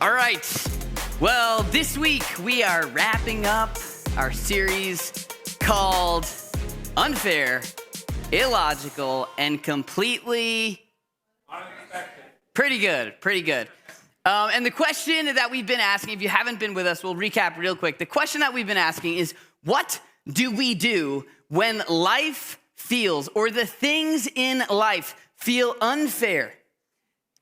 All right. Well, this week we are wrapping up our series called Unfair, Illogical, and Completely Unexpected. Pretty good. And the question that we've been asking, if you haven't been with us, we'll recap real quick. The question that we've been asking is, what do we do when life feels, or the things in life feel unfair,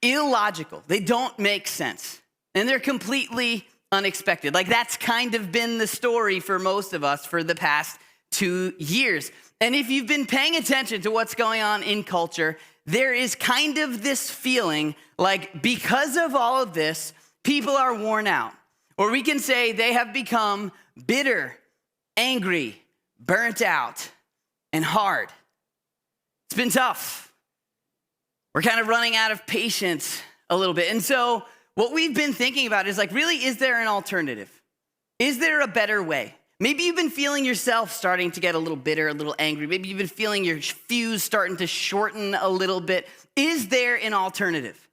illogical? They don't make sense. And they're completely unexpected. Like, that's kind of been the story for most of us for the past 2 years. And if you've been paying attention to what's going on in culture, there is kind of this feeling like because of all of this, people are worn out. Or we can say they have become bitter, angry, burnt out, and hard. It's been tough. We're kind of running out of patience a little bit. And so what we've been thinking about is like, really, is there an alternative? Is there a better way? Maybe you've been feeling yourself starting to get a little bitter, a little angry. Maybe you've been feeling your fuse starting to shorten a little bit. Is there an alternative?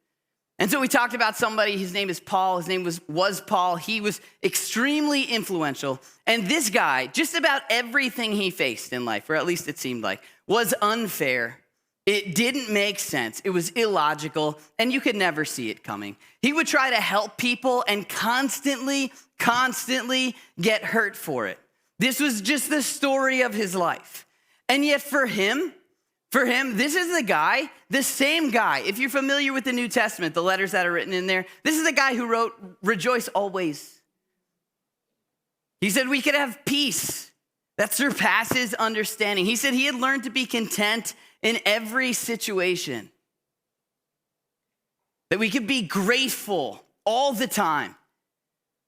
And so we talked about somebody, his name is Paul. His name was Paul. He was extremely influential. And this guy, just about everything he faced in life, or at least it seemed like, was unfair. It didn't make sense. It was illogical, and you could never see it coming. He would try to help people and constantly get hurt for it. This was just the story of his life. And yet for him, this is the same guy. If you're familiar with the New Testament, the letters that are written in there, this is the guy who wrote, "Rejoice always." He said we could have peace that surpasses understanding. He said he had learned to be content in every situation, that we could be grateful all the time.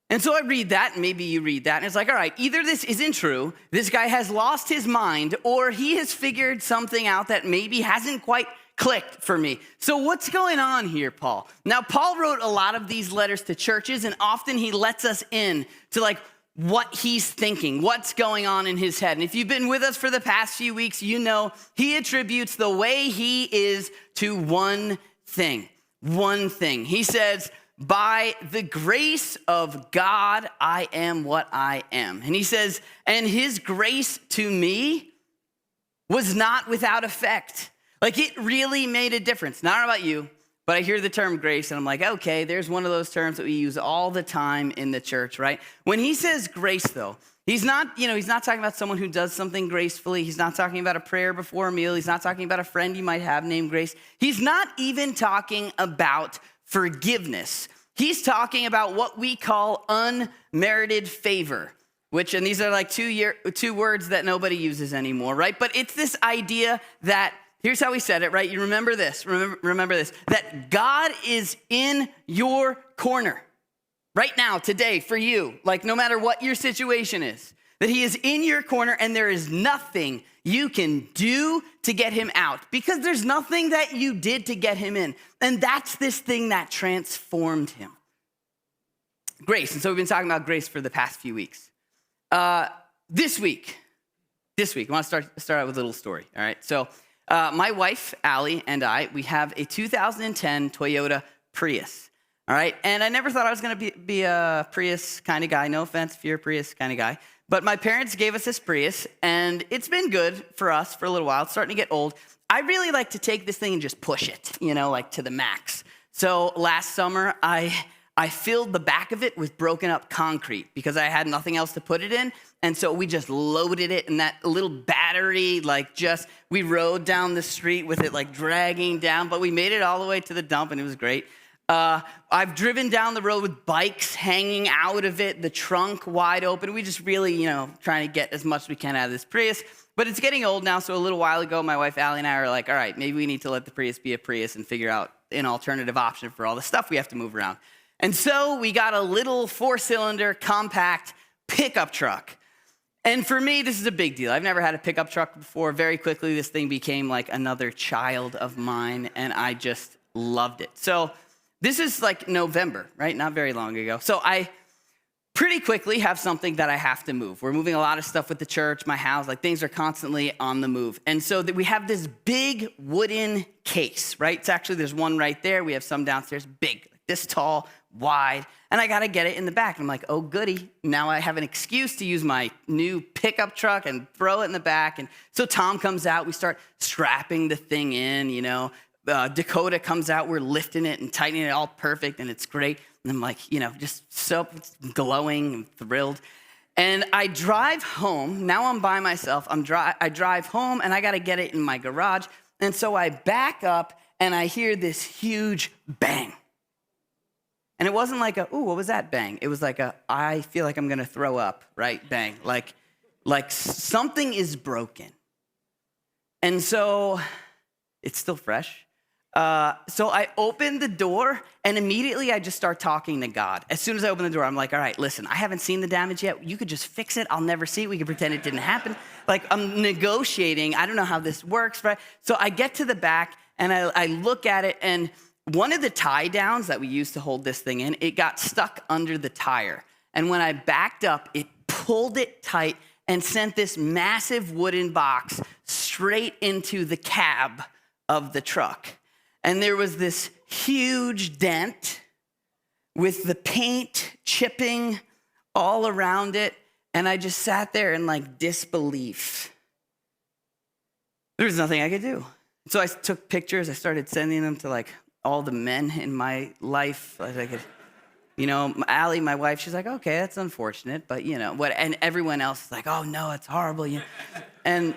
And so I read that, and maybe you read that, and it's like, all right, either this isn't true, this guy has lost his mind, or he has figured something out that maybe hasn't quite clicked for me. So what's going on here, Paul? Now, Paul wrote a lot of these letters to churches, and often he lets us in to like what he's thinking, what's going on in his head. And if you've been with us for the past few weeks, you know he attributes the way he is to one thing. He says, "By the grace of God, I am what I am." And he says, and his grace to me was not without effect. Like, it really made a difference. Not about you, but I hear the term grace, and I'm like, okay, there's one of those terms that we use all the time in the church, right? When he says grace, though, he's not talking about someone who does something gracefully. He's not talking about a prayer before a meal. He's not talking about a friend you might have named Grace. He's not even talking about forgiveness. He's talking about what we call unmerited favor, and these are like two words that nobody uses anymore, right? But it's this idea that, here's how he said it, right? You remember this, that God is in your corner right now, today, for you, like no matter what your situation is, that he is in your corner and there is nothing you can do to get him out because there's nothing that you did to get him in. And that's this thing that transformed him. Grace. And so we've been talking about grace for the past few weeks. This week, I want to start out with a little story, all right? So my wife, Allie, and I, we have a 2010 Toyota Prius, all right? And I never thought I was going to be a Prius kind of guy. No offense if you're a Prius kind of guy. But my parents gave us this Prius, and it's been good for us for a little while. It's starting to get old. I really like to take this thing and just push it, like to the max. So last summer, I filled the back of it with broken up concrete because I had nothing else to put it in. And so we just loaded it in that little battery, we rode down the street with it like dragging down, but we made it all the way to the dump and it was great. I've driven down the road with bikes hanging out of it, the trunk wide open. We just really, trying to get as much as we can out of this Prius. But it's getting old now, so a little while ago, my wife Allie and I are like, all right, maybe we need to let the Prius be a Prius and figure out an alternative option for all the stuff we have to move around. And so we got a little 4-cylinder compact pickup truck. And for me, this is a big deal. I've never had a pickup truck before. Very quickly, this thing became like another child of mine, and I just loved it. So this is like November, right? Not very long ago. So I pretty quickly have something that I have to move. We're moving a lot of stuff with the church, my house, like things are constantly on the move. And so that we have this big wooden case, right? It's actually, there's one right there. We have some downstairs, big, this tall wide, and I gotta get it in the back. And I'm like, oh goody, now I have an excuse to use my new pickup truck and throw it in the back. And so Tom comes out, we start strapping the thing in, Dakota comes out, we're lifting it and tightening it all perfect, and it's great. And I'm like, just so glowing and thrilled. And I drive home. Now I'm by myself. I drive home, and I got to get it in my garage. And so I back up, and I hear this huge bang. And it wasn't like ooh, what was that bang? It was like I feel like I'm going to throw up, right? Bang. Like something is broken. And so it's still fresh. So I open the door, and immediately I just start talking to God. As soon as I open the door, I'm like, all right, listen, I haven't seen the damage yet. You could just fix it. I'll never see it. We could pretend it didn't happen. Like, I'm negotiating. I don't know how this works, right? So I get to the back, and I look at it, and one of the tie downs that we used to hold this thing in, it got stuck under the tire. And when I backed up, it pulled it tight and sent this massive wooden box straight into the cab of the truck. And there was this huge dent with the paint chipping all around it. And I just sat there in disbelief. There was nothing I could do. So I took pictures. I started sending them to all the men in my life. Allie, my wife, she's like, okay, that's unfortunate, but what? And everyone else is like, oh no, it's horrible. And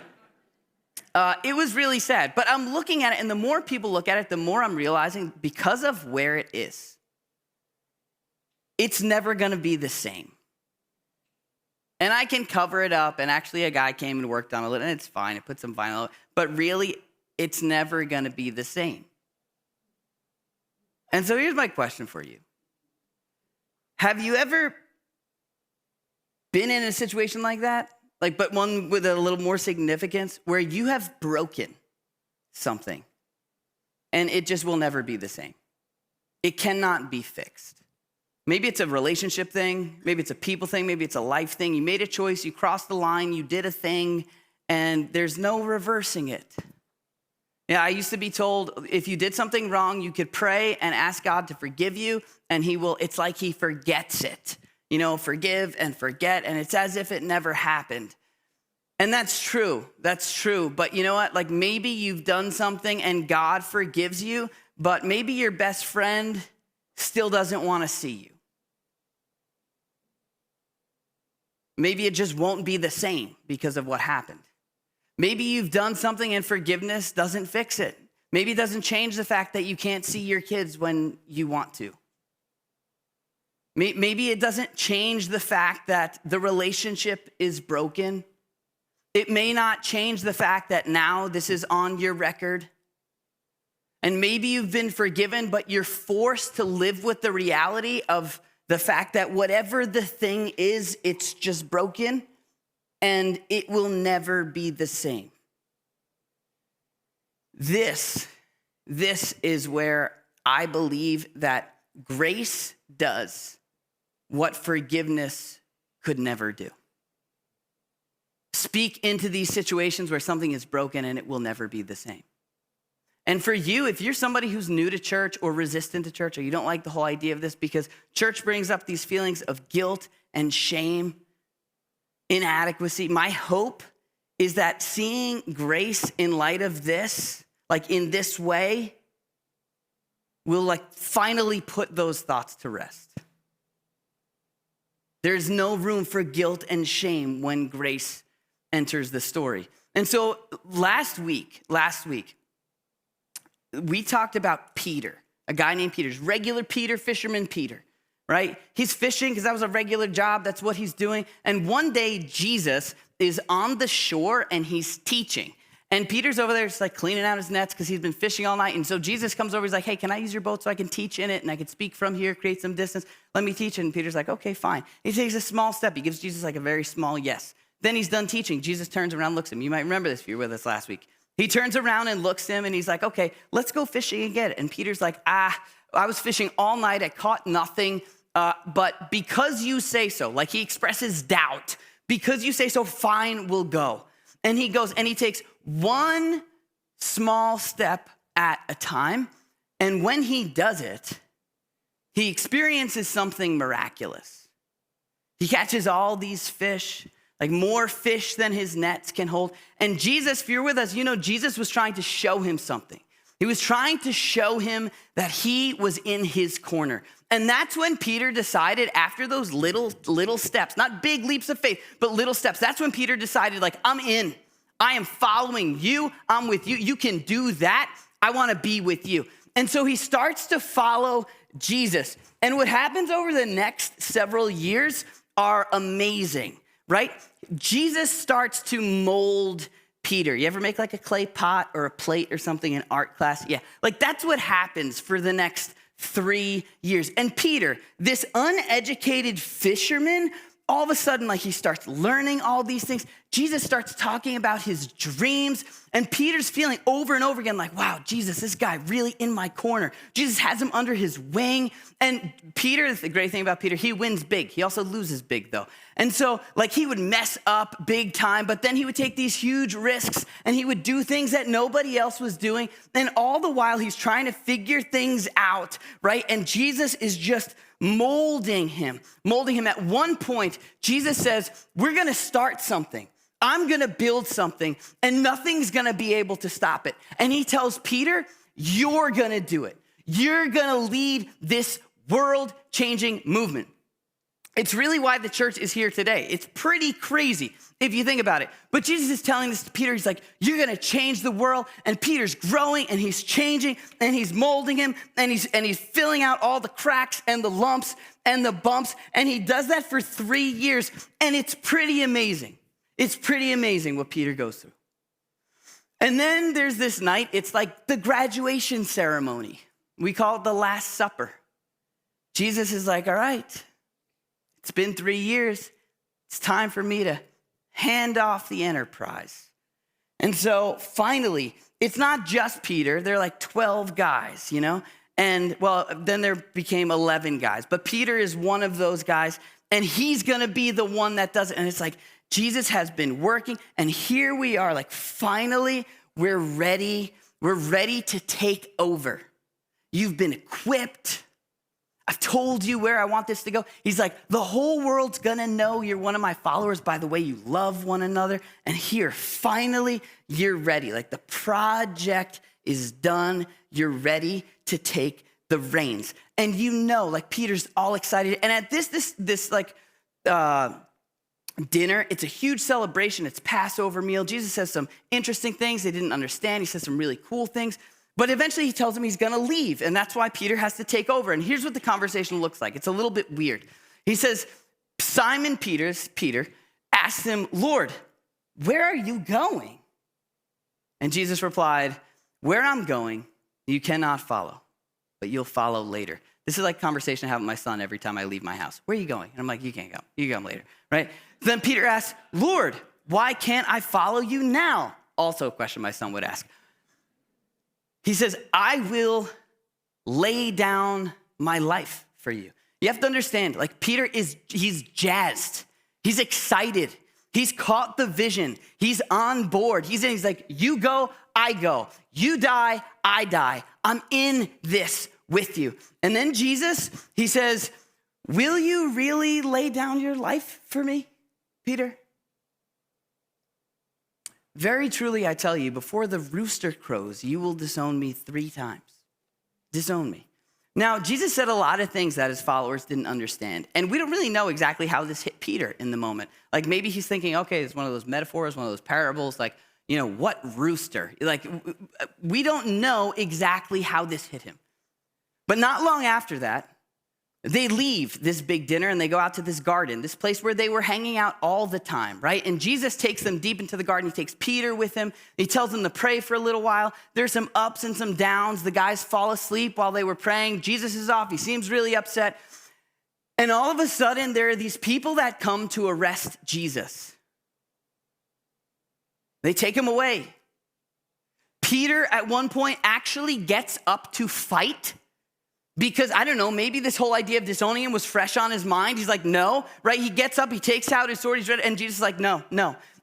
it was really sad, but I'm looking at it, and the more people look at it, the more I'm realizing because of where it is, it's never going to be the same. And I can cover it up, and actually a guy came and worked on it, and it's fine. I put some vinyl on it, but really, it's never going to be the same. And so here's my question for you. Have you ever been in a situation like that? But one with a little more significance, where you have broken something and it just will never be the same. It cannot be fixed. Maybe it's a relationship thing. Maybe it's a people thing. Maybe it's a life thing. You made a choice. You crossed the line. You did a thing, and there's no reversing it. Yeah, I used to be told if you did something wrong, you could pray and ask God to forgive you, and it's like he forgets it. Forgive and forget, and it's as if it never happened. And that's true. That's true. But you know what? Maybe you've done something and God forgives you, but maybe your best friend still doesn't want to see you. Maybe it just won't be the same because of what happened. Maybe you've done something and forgiveness doesn't fix it. Maybe it doesn't change the fact that you can't see your kids when you want to. Maybe it doesn't change the fact that the relationship is broken. It may not change the fact that now this is on your record. And maybe you've been forgiven, but you're forced to live with the reality of the fact that whatever the thing is, it's just broken and it will never be the same. This is where I believe that grace does what forgiveness could never do. Speak into these situations where something is broken and it will never be the same. And for you, if you're somebody who's new to church or resistant to church, or you don't like the whole idea of this because church brings up these feelings of guilt and shame, inadequacy, my hope is that seeing grace in light of this, in this way, will finally put those thoughts to rest. There's no room for guilt and shame when grace enters the story. And so last week, we talked about Peter, a guy named Peter, regular Peter, fisherman Peter, right? He's fishing because that was a regular job. That's what he's doing. And one day Jesus is on the shore and he's teaching. And Peter's over there just cleaning out his nets because he's been fishing all night. And so Jesus comes over, he's like, hey, can I use your boat so I can teach in it and I can speak from here, create some distance? Let me teach. And Peter's like, okay, fine. He takes a small step. He gives Jesus a very small yes. Then he's done teaching. Jesus turns around, looks at him. You might remember this if you were with us last week. He turns around and looks at him and he's like, okay, let's go fishing again. And Peter's like, I was fishing all night. I caught nothing. But because you say so, he expresses doubt. Because you say so, fine, we'll go. And he goes and he takes one small step at a time. And when he does it, he experiences something miraculous. He catches all these fish, like more fish than his nets can hold. And Jesus, if you're with us, you know Jesus was trying to show him something. He was trying to show him that he was in his corner. And that's when Peter decided, after those little steps, not big leaps of faith, but little steps. That's when Peter decided, like, I'm in. I am following you. I'm with you. You can do that. I want to be with you. And so he starts to follow Jesus. And what happens over the next several years are amazing, right? Jesus starts to mold Peter. You ever make like a clay pot or a plate or something in art class? Yeah, like that's what happens for the next 3 years. And Peter, this uneducated fisherman, all of a sudden, like he starts learning all these things. Jesus starts talking about his dreams, and Peter's feeling over and over again like, wow, Jesus, this guy really in my corner. Jesus has him under his wing. And Peter, the great thing about Peter, he wins big. He also loses big though. And so like he would mess up big time, but then he would take these huge risks and he would do things that nobody else was doing. And all the while he's trying to figure things out, right? And Jesus is just molding him. At one point, Jesus says, we're gonna start something. I'm gonna build something and nothing's gonna be able to stop it. And he tells Peter, you're gonna do it. You're gonna lead this world-changing movement. It's really why the church is here today. It's pretty crazy if you think about it. But Jesus is telling this to Peter. He's like, you're going to change the world. And Peter's growing and he's changing and he's molding him and he's filling out all the cracks and the lumps and the bumps. And he does that for 3 years. And it's pretty amazing. It's pretty amazing what Peter goes through. And then there's this night. It's like the graduation ceremony. We call it the Last Supper. Jesus is like, all right. It's been 3 years. It's time for me to hand off the enterprise. And so finally, it's not just Peter. There are like 12 guys, you know? And well, then there became 11 guys. But Peter is one of those guys, and he's going to be the one that does it. And it's like Jesus has been working, and here we are, like finally, we're ready. We're ready to take over. You've been equipped. I've told you where I want this to go. He's like, the whole world's gonna know you're one of my followers by the way you love one another. And here, finally, you're ready. Like the project is done. You're ready to take the reins. And you know, like Peter's all excited. And at this dinner, it's a huge celebration. It's Passover meal. Jesus says some interesting things they didn't understand. He says some really cool things. But eventually he tells him he's gonna leave, and that's why Peter has to take over. And here's what the conversation looks like. It's a little bit weird. He says, Simon Peter asked him, Lord, where are you going? And Jesus replied, where I'm going, you cannot follow, but you'll follow later. This is like a conversation I have with my son every time I leave my house. Where are you going? And I'm like, you can't go. You come later, right? Then Peter asks, Lord, why can't I follow you now? Also a question my son would ask. He says, I will lay down my life for you. You have to understand, like Peter he's jazzed. He's excited. He's caught the vision. He's on board. He's like, you go, I go. You die, I die. I'm in this with you. And then Jesus, he says, will you really lay down your life for me, Peter? Very truly, I tell you, before the rooster crows, you will disown me 3 times. Disown me. Now, Jesus said a lot of things that his followers didn't understand. And we don't really know exactly how this hit Peter in the moment. Like maybe he's thinking, okay, it's one of those metaphors, one of those parables, like, you know, what rooster? Like we don't know exactly how this hit him. But not long after that, they leave this big dinner and they go out to this garden, this place where they were hanging out all the time, right? And Jesus takes them deep into the garden. He takes Peter with him. He tells them to pray for a little while. There's some ups and some downs. The guys fall asleep while they were praying. Jesus is off. He seems really upset. And all of a sudden, there are these people that come to arrest Jesus. They take him away. Peter, at one point, actually gets up to fight Because, I don't know, maybe this whole idea of disowning him was fresh on his mind. He's like, no, right? He gets up, he takes out his sword, he's ready, and Jesus is like, no.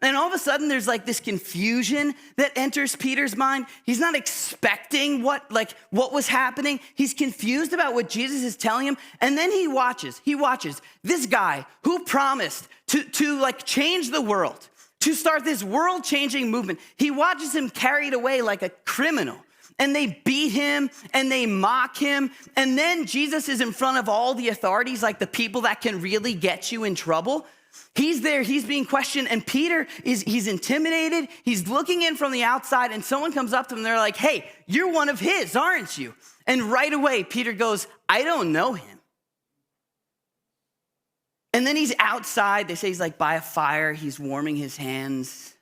And all of a sudden, there's like this confusion that enters Peter's mind. He's not expecting what was happening. He's confused about what Jesus is telling him. And then he watches this guy who promised to like change the world, to start this world-changing movement. He watches him carried away like a criminal. And they beat him and they mock him. And then Jesus is in front of all the authorities, like the people that can really get you in trouble. He's there, he's being questioned, and Peter he's intimidated. He's looking in from the outside, and someone comes up to him and they're like, hey, you're one of his, aren't you? And right away, Peter goes, I don't know him. And then he's outside. They say he's like by a fire. He's warming his hands.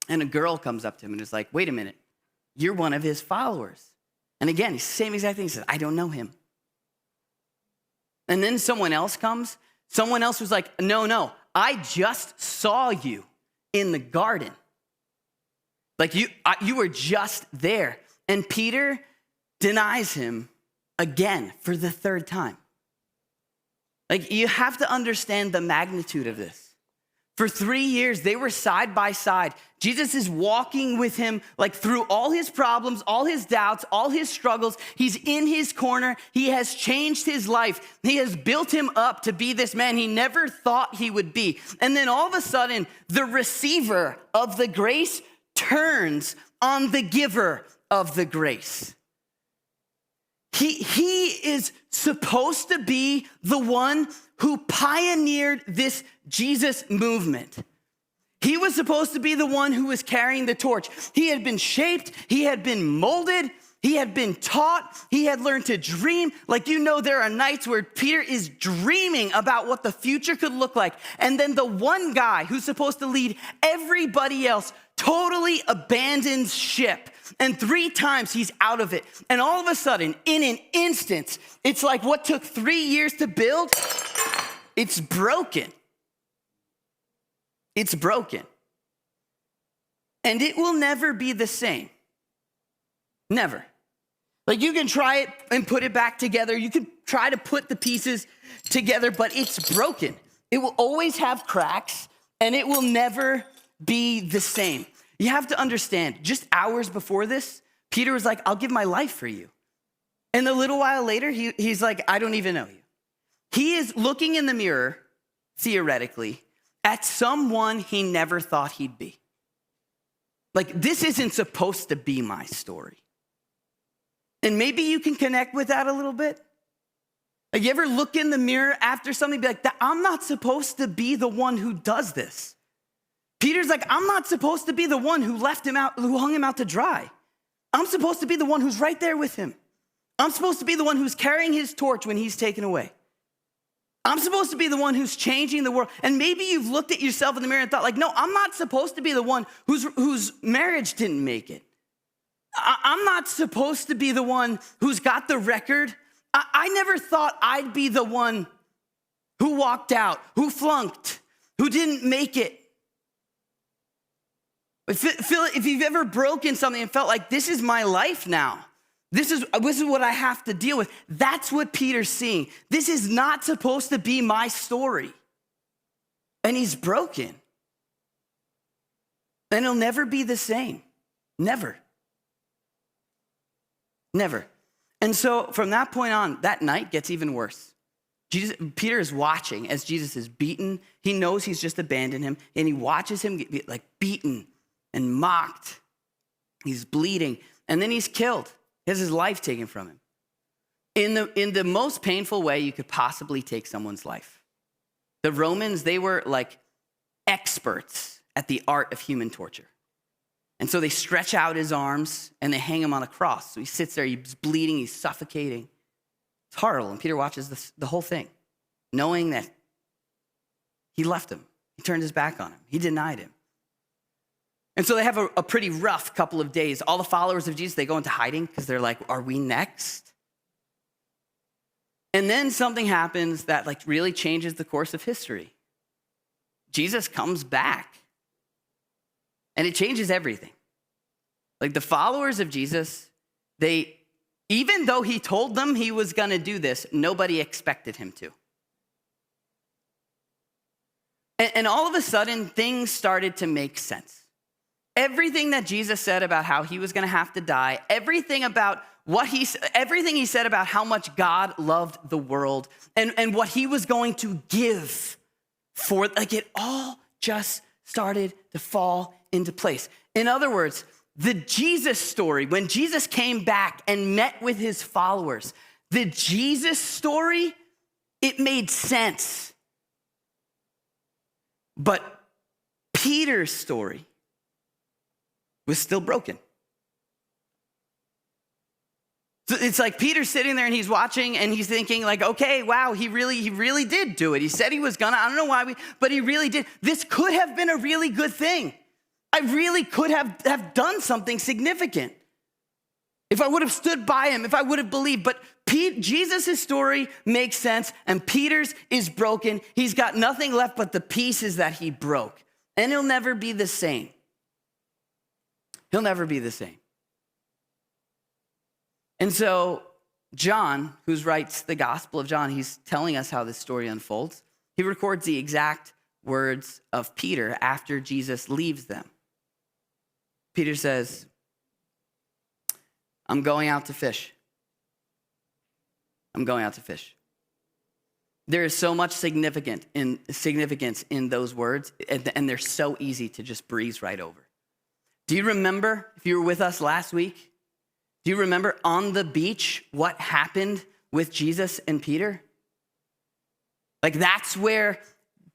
And a girl comes up to him and is like, wait a minute. You're one of his followers. And again, he's the same exact thing. He says, I don't know him. And then someone else comes. Someone else was like, no, I just saw you in the garden. Like you were just there. And Peter denies him again for the third time. Like, you have to understand the magnitude of this. For 3 years, they were side by side. Jesus is walking with him like through all his problems, all his doubts, all his struggles. He's in his corner. He has changed his life. He has built him up to be this man he never thought he would be. And then all of a sudden, the receiver of the grace turns on the giver of the grace. He is supposed to be the one who pioneered this Jesus movement. He was supposed to be the one who was carrying the torch. He had been shaped, he had been molded, he had been taught, he had learned to dream. Like, you know, there are nights where Peter is dreaming about what the future could look like. And then the one guy who's supposed to lead everybody else totally abandons ship. And 3 times he's out of it. And all of a sudden, in an instant, it's like what took 3 years to build, it's broken. It's broken. And it will never be the same. Never. Like, you can try it and put it back together. You can try to put the pieces together, but it's broken. It will always have cracks, and it will never be the same. You have to understand, just hours before this, Peter was like, I'll give my life for you. And a little while later, he's like, I don't even know you. He is looking in the mirror, theoretically, at someone he never thought he'd be. Like, this isn't supposed to be my story. And maybe you can connect with that a little bit. Like, you ever look in the mirror after something and be like, I'm not supposed to be the one who does this. Peter's like, I'm not supposed to be the one who left him out, who hung him out to dry. I'm supposed to be the one who's right there with him. I'm supposed to be the one who's carrying his torch when he's taken away. I'm supposed to be the one who's changing the world. And maybe you've looked at yourself in the mirror and thought, like, no, I'm not supposed to be the one whose marriage didn't make it. I'm not supposed to be the one who's got the record. I never thought I'd be the one who walked out, who flunked, who didn't make it. If you've ever broken something and felt like, this is my life now, this is what I have to deal with, that's what Peter's seeing. This is not supposed to be my story. And he's broken. And it'll never be the same. Never. Never. And so from that point on, that night gets even worse. Peter is watching as Jesus is beaten. He knows he's just abandoned him, and he watches him get like beaten and mocked. He's bleeding, and then he's killed. He has his life taken from him. In the most painful way you could possibly take someone's life. The Romans, they were like experts at the art of human torture. And so they stretch out his arms and they hang him on a cross. So he sits there, he's bleeding, he's suffocating. It's horrible. And Peter watches the whole thing, knowing that he left him. He turned his back on him. He denied him. And so they have a pretty rough couple of days. All the followers of Jesus, they go into hiding because they're like, are we next? And then something happens that like really changes the course of history. Jesus comes back. And it changes everything. Like, the followers of Jesus, they Even though he told them he was going to do this, nobody expected him to. And all of a sudden, things started to make sense. Everything that Jesus said about how he was going to have to die, everything he said about how much God loved the world and what he was going to give for, like, it all just started to fall into place. In other words, the Jesus story, when Jesus came back and met with his followers, the Jesus story, it made sense. But Peter's story was still broken. So it's like Peter's sitting there and he's watching and he's thinking like, okay, wow, he really did do it. He said he was gonna, I don't know why, but he really did. This could have been a really good thing. I really could have done something significant. If I would have stood by him, if I would have believed. But Jesus' story makes sense and Peter's is broken. He's got nothing left but the pieces that he broke. And he'll never be the same. He'll never be the same. And so John, who writes the Gospel of John, he's telling us how this story unfolds. He records the exact words of Peter after Jesus leaves them. Peter says, I'm going out to fish. I'm going out to fish. There is so much significance in those words, and they're so easy to just breeze right over. Do you remember, if you were with us last week, do you remember on the beach what happened with Jesus and Peter? Like, that's where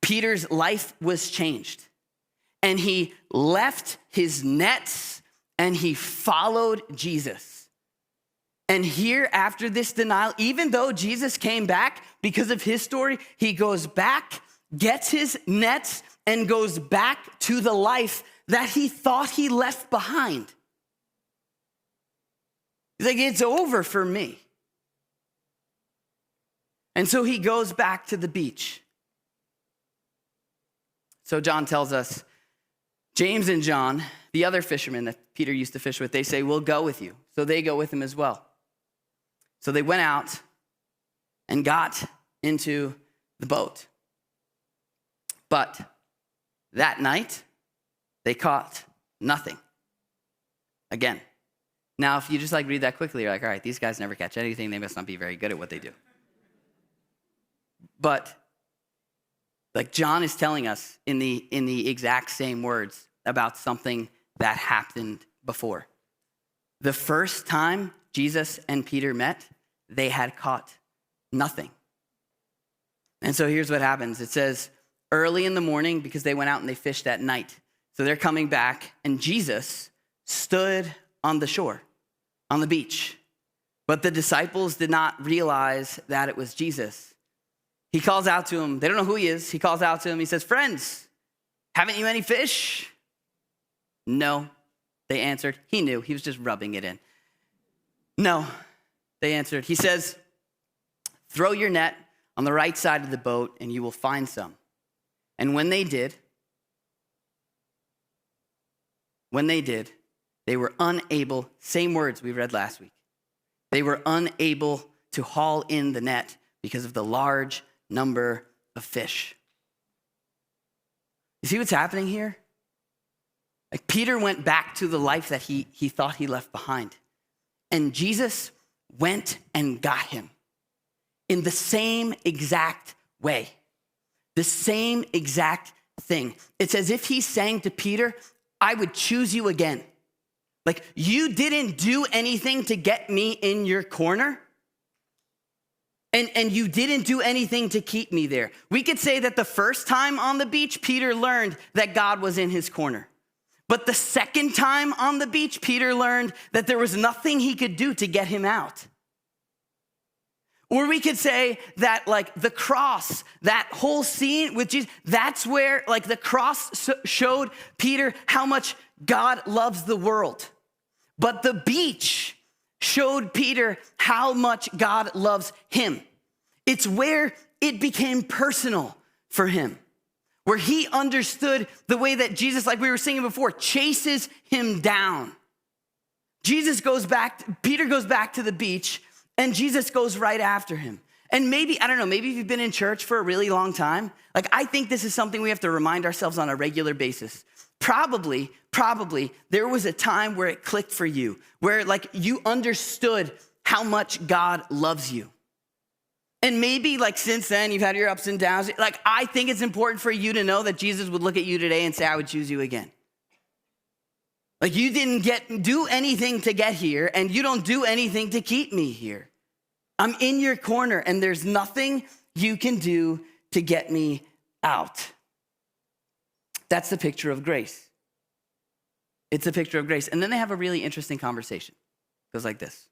Peter's life was changed. And he left his nets and he followed Jesus. And here, after this denial, even though Jesus came back because of his story, he goes back, gets his nets, and goes back to the life that he thought he left behind. He's like, it's over for me. And so he goes back to the beach. So John tells us, James and John, the other fishermen that Peter used to fish with, they say, we'll go with you. So they go with him as well. So they went out and got into the boat. But that night, they caught nothing. Again. Now, if you just like read that quickly, you're like, all right, these guys never catch anything. They must not be very good at what they do. But like John is telling us in the exact same words about something that happened before. The first time Jesus and Peter met, they had caught nothing. And so here's what happens. It says early in the morning, because they went out and they fished at night. So they're coming back and Jesus stood on the shore, on the beach. But the disciples did not realize that it was Jesus. He calls out to them. They don't know who he is. He calls out to them. He says, friends, haven't you any fish? No, they answered. He knew. He was just rubbing it in. No, they answered. He says, throw your net on the right side of the boat and you will find some. And when they did, they were unable, same words we read last week. They were unable to haul in the net because of the large number of fish. You see what's happening here? Like Peter went back to the life that he thought he left behind. And Jesus went and got him in the same exact way. The same exact thing. It's as if he's saying to Peter, I would choose you again. Like, you didn't do anything to get me in your corner. And you didn't do anything to keep me there. We could say that the first time on the beach, Peter learned that God was in his corner. But the second time on the beach, Peter learned that there was nothing he could do to get him out. Or we could say that like the cross, that whole scene with Jesus, that's where like the cross showed Peter how much God loves the world. But the beach showed Peter how much God loves him. It's where it became personal for him, where he understood the way that Jesus, like we were singing before, chases him down. Peter goes back to the beach, and Jesus goes right after him. And maybe, I don't know, maybe if you've been in church for a really long time, like I think this is something we have to remind ourselves on a regular basis. Probably, there was a time where it clicked for you, where like you understood how much God loves you. And maybe like since then you've had your ups and downs. Like I think it's important for you to know that Jesus would look at you today and say, I would choose you again. Like you didn't do anything to get here, and you don't do anything to keep me here. I'm in your corner, and there's nothing you can do to get me out. That's the picture of grace. It's a picture of grace. And then they have a really interesting conversation. It goes like this.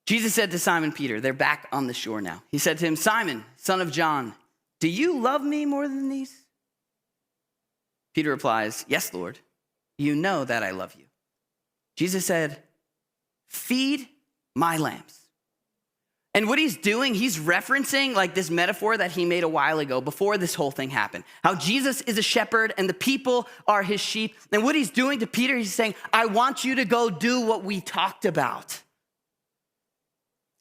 Jesus said to Simon Peter, they're back on the shore now. He said to him, Simon, son of John, do you love me more than these? Peter replies, yes, Lord, you know that I love you. Jesus said, feed my lambs. And what he's doing, he's referencing like this metaphor that he made a while ago before this whole thing happened. How Jesus is a shepherd and the people are his sheep. And what he's doing to Peter, he's saying, I want you to go do what we talked about.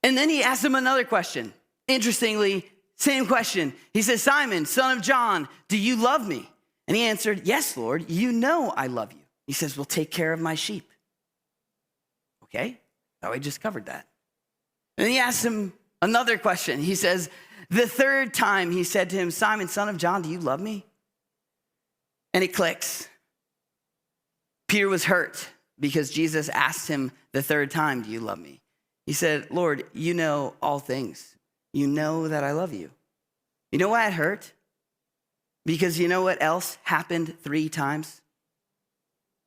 And then he asks him another question. Interestingly, same question. He says, Simon, son of John, do you love me? And he answered, yes, Lord, you know I love you. He says, well, take care of my sheep. Okay, oh, I just covered that. And then he asks him another question. He says, the third time he said to him, Simon, son of John, do you love me? And it clicks. Peter was hurt because Jesus asked him the third time, do you love me? He said, Lord, you know all things. You know that I love you. You know why it hurt? Because you know what else happened 3 times?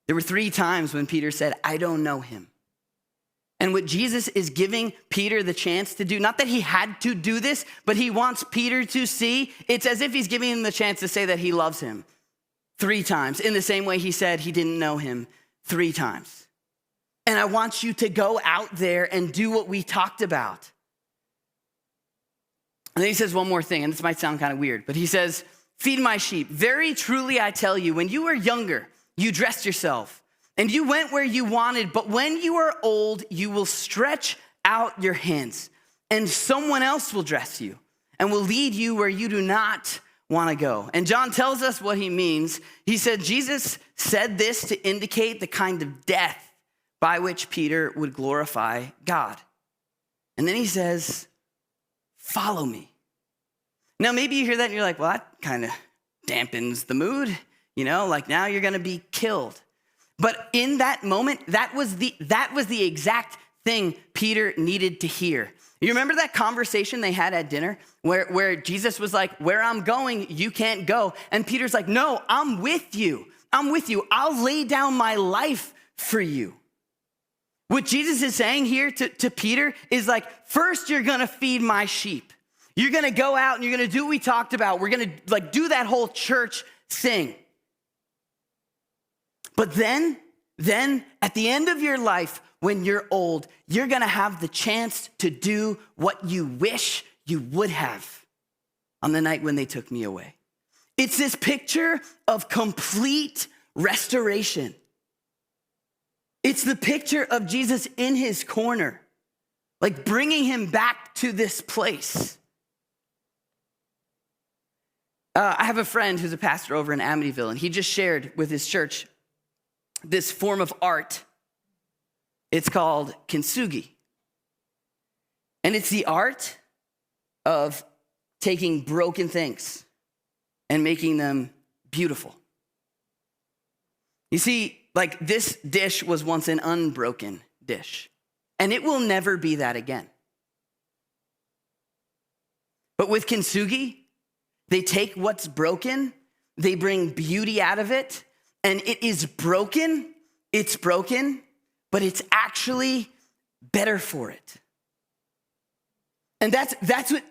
There were 3 times when Peter said, I don't know him. And what Jesus is giving Peter the chance to do, not that he had to do this, but he wants Peter to see, it's as if he's giving him the chance to say that he loves him 3 times, in the same way he said he didn't know him 3 times. And I want you to go out there and do what we talked about. And then he says one more thing, and this might sound kind of weird, but he says, feed my sheep. Very truly I tell you, when you were younger, you dressed yourself, and you went where you wanted, but when you are old, you will stretch out your hands, and someone else will dress you and will lead you where you do not want to go. And John tells us what he means. He said Jesus said this to indicate the kind of death by which Peter would glorify God. And then he says, follow me. Now, maybe you hear that and you're like, well, that kind of dampens the mood. You know, like now you're going to be killed. But in that moment, that was the exact thing Peter needed to hear. You remember that conversation they had at dinner where Jesus was like, where I'm going, you can't go. And Peter's like, no, I'm with you. I'm with you. I'll lay down my life for you. What Jesus is saying here to Peter is like, first you're going to feed my sheep. You're going to go out and you're going to do what we talked about. We're going to like do that whole church thing. But then at the end of your life, when you're old, you're gonna have the chance to do what you wish you would have on the night when they took me away. It's this picture of complete restoration. It's the picture of Jesus in his corner, like bringing him back to this place. I have a friend who's a pastor over in Amityville, and he just shared with his church this form of art. It's called Kenzugi. And it's the art of taking broken things and making them beautiful. You see, like this dish was once an unbroken dish, and it will never be that again. But with Kenzugi, they take what's broken, they bring beauty out of it, and it is broken, it's broken, but it's actually better for it. And that's what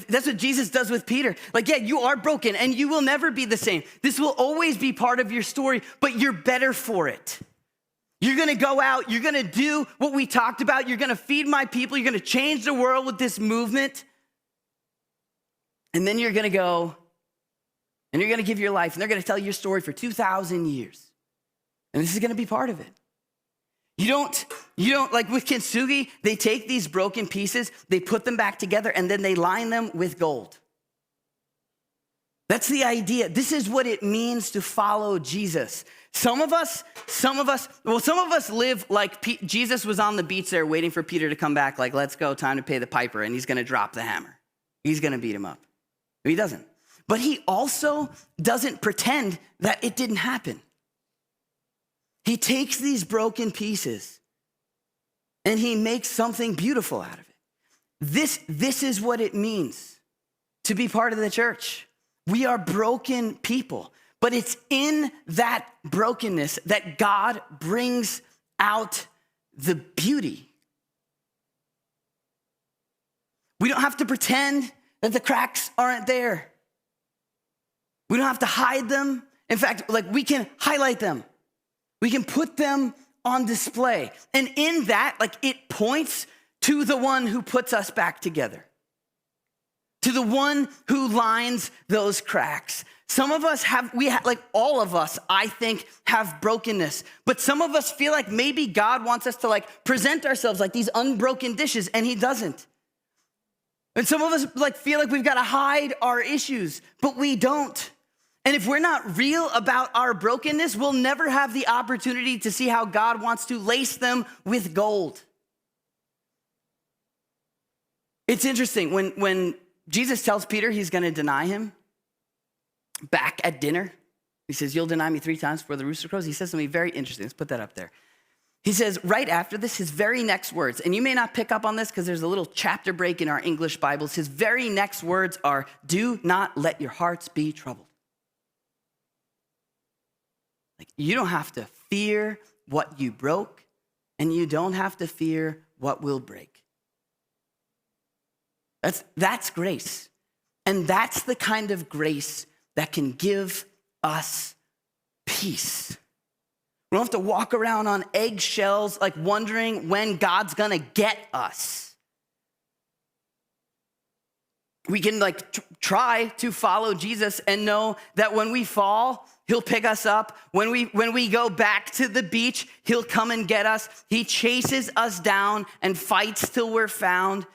that's what Jesus does with Peter. Like, yeah, you are broken and you will never be the same. This will always be part of your story, but you're better for it. You're gonna go out, you're gonna do what we talked about, you're gonna feed my people, you're gonna change the world with this movement. And then you're gonna go and you're gonna give your life, and they're gonna tell your story for 2,000 years. And this is gonna be part of it. You don't, like with Kenzugi, they take these broken pieces, they put them back together, and then they line them with gold. That's the idea. This is what it means to follow Jesus. Some of us live like Jesus was on the beach there waiting for Peter to come back, like, let's go, time to pay the piper, and he's gonna drop the hammer. He's gonna beat him up. He doesn't. But he also doesn't pretend that it didn't happen. He takes these broken pieces and he makes something beautiful out of it. This is what it means to be part of the church. We are broken people, but it's in that brokenness that God brings out the beauty. We don't have to pretend that the cracks aren't there. We don't have to hide them. In fact, like, we can highlight them. We can put them on display. And in that, like, it points to the one who puts us back together, to the one who lines those cracks. Some of us like all of us, I think, have brokenness. But some of us feel like maybe God wants us to like present ourselves like these unbroken dishes, and he doesn't. And some of us like feel like we've got to hide our issues, but we don't. And if we're not real about our brokenness, we'll never have the opportunity to see how God wants to lace them with gold. It's interesting, when Jesus tells Peter he's going to deny him back at dinner, he says, you'll deny me 3 times before the rooster crows. He says something very interesting. Let's put that up there. He says right after this, his very next words, and you may not pick up on this because there's a little chapter break in our English Bibles. His very next words are, do not let your hearts be troubled. Like, you don't have to fear what you broke, and you don't have to fear what will break. That's grace. And that's the kind of grace that can give us peace. We don't have to walk around on eggshells, like wondering when God's gonna get us. We can try to follow Jesus and know that when we fall, he'll pick us up. When we go back to the beach, he'll come and get us. He chases us down and fights till we're found.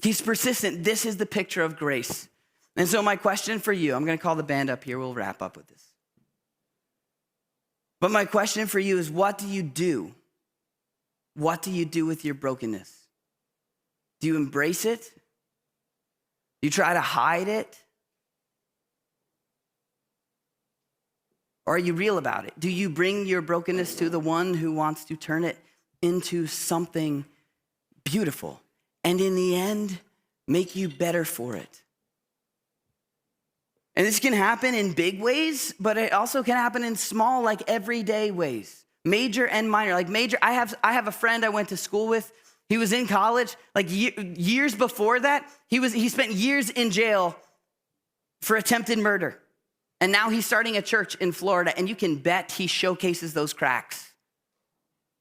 He's persistent. This is the picture of grace. And so my question for you, I'm going to call the band up here. We'll wrap up with this. But my question for you is, what do you do? What do you do with your brokenness? Do you embrace it? Do you try to hide it? Or are you real about it? Do you bring your brokenness to the one who wants to turn it into something beautiful and in the end make you better for it? And this can happen in big ways, but it also can happen in small, like everyday ways, major and minor. Like major, I have a friend I went to school with. He was in college. Like years before that, he spent years in jail for attempted murder. And now he's starting a church in Florida, and you can bet he showcases those cracks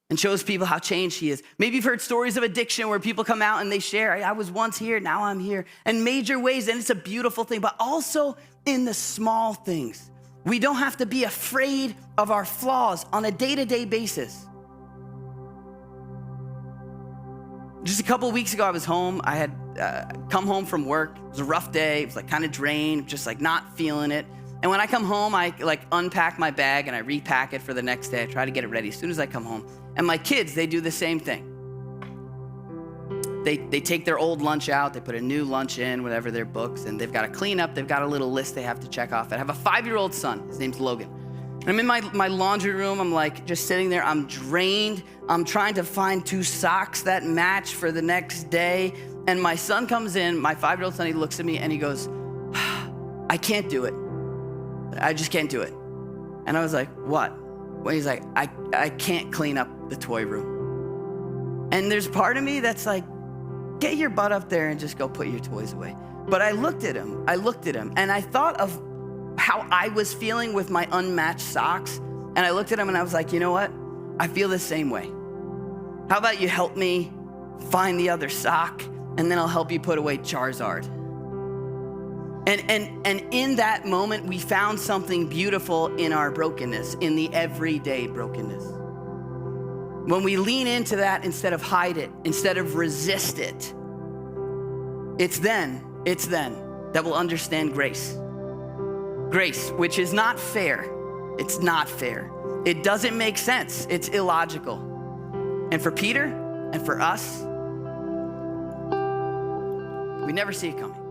and shows people how changed he is. Maybe you've heard stories of addiction where people come out and they share, I was once here, now I'm here, and major ways, and it's a beautiful thing, but also in the small things. We don't have to be afraid of our flaws on a day-to-day basis. Just a couple of weeks ago, I was home. I had come home from work. It was a rough day. It was like kind of drained, just like not feeling it. And when I come home, I like unpack my bag and I repack it for the next day. I try to get it ready as soon as I come home. And my kids, they do the same thing. They take their old lunch out, they put a new lunch in, whatever their books, and they've got to clean up. They've got a little list they have to check off. I have a 5-year-old son. His name's Logan. And I'm in my laundry room. I'm like just sitting there. I'm drained. I'm trying to find 2 socks that match for the next day. And my son comes in, my 5-year-old son, he looks at me and he goes, I can't do it. I just can't do it. And I was like, what? Well, he's like, I can't clean up the toy room. And there's part of me that's like, get your butt up there and just go put your toys away. But I looked at him, and I thought of how I was feeling with my unmatched socks. And I looked at him and I was like, you know what? I feel the same way. How about you help me find the other sock, and then I'll help you put away Charizard. And in that moment, we found something beautiful in our brokenness, in the everyday brokenness. when we lean into that instead of hide it, instead of resist it, it's then that we'll understand grace. Grace, which is not fair. It's not fair. It doesn't make sense. It's illogical. And for Peter and for us, we never see it coming.